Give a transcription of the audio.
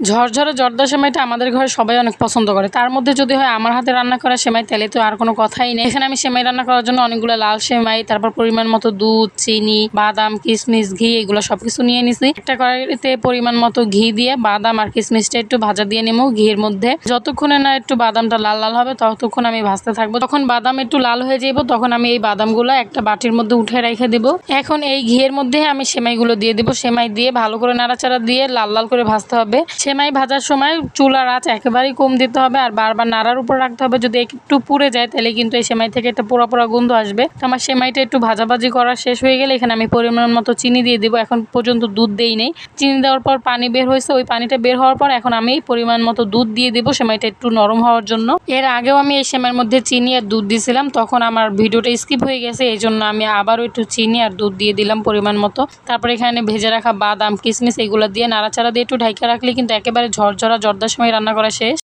ঝরঝরে জর্দা সেমাইটা আমাদের ঘরে সবাই অনেক পছন্দ করে। তার মধ্যে যদি হয় আমার হাতে রান্না করা সেমাই, তাহলে তো আর কোনো কথাই নেই। এখানে আমি সেমাই রান্না করার জন্য অনেকগুলো লাল সেমাই, তারপর পরিমাণ মতো দুধ, চিনি, বাদাম, কিশমিশ, ঘি এগুলো সবকিছু নিয়ে নিছি। একটা কড়াইতে পরিমাণ মতো ঘি দিয়ে বাদাম আর কিশমিশটা একটু ভাজা দিয়ে নেবো ঘির মধ্যে। যতক্ষণে না একটু বাদামটা লাল লাল হবে ততক্ষণ আমি ভাজতে থাকবো। তখন বাদাম একটু লাল হয়ে যাইব, তখন আমি এই বাদামগুলো একটা বাটির মধ্যে উঠে রেখে দিব। এখন এই ঘিয়ের মধ্যে আমি সেমাইগুলো দিয়ে দিব। সেমাই দিয়ে ভালো করে নাড়াচাড়া দিয়ে লাল লাল করে ভাজতে হবে। সেমাই ভাজার সময় চুলার আঁচ একেবারেই কম দিতে হবে আর বারবার নাড়ার উপর রাখতে হবে। যদি একটু পুড়ে যায় তাহলে কিন্তু এই সেমাই থেকে একটা পোড়া পোড়া গন্ধ আসবে। তো আমার সেমাইটা একটু ভাজাভাজি করা শেষ হয়ে গেলে এখানে আমি পরিমাণ মতো চিনি দিয়ে দিব। এখন পর্যন্ত দুধ দেই নেই। চিনি দেওয়ার পর পানি বের হয়েছে, ওই পানিটা বের হওয়ার পর এখন আমি পরিমাণ মতো দুধ দিয়ে দিব সেমাইটা একটু নরম হওয়ার জন্য। এর আগেও আমি এই সেমাইয়ের মধ্যে চিনি আর দুধ দিয়েছিলাম, তখন আমার ভিডিওটা স্কিপ হয়ে গেছে, এই জন্য আমি আবারও একটু চিনি আর দুধ দিয়ে দিলাম পরিমাণ মতো। তারপর এখানে ভেজে রাখা বাদাম, কিশমিশ এগুলো দিয়ে নাড়াচাড়া দিয়ে একটু ঢাকা রাখলে কিন্তু একেবারে ঝরঝরা জর্দার সেমাই রান্না করা শেষ।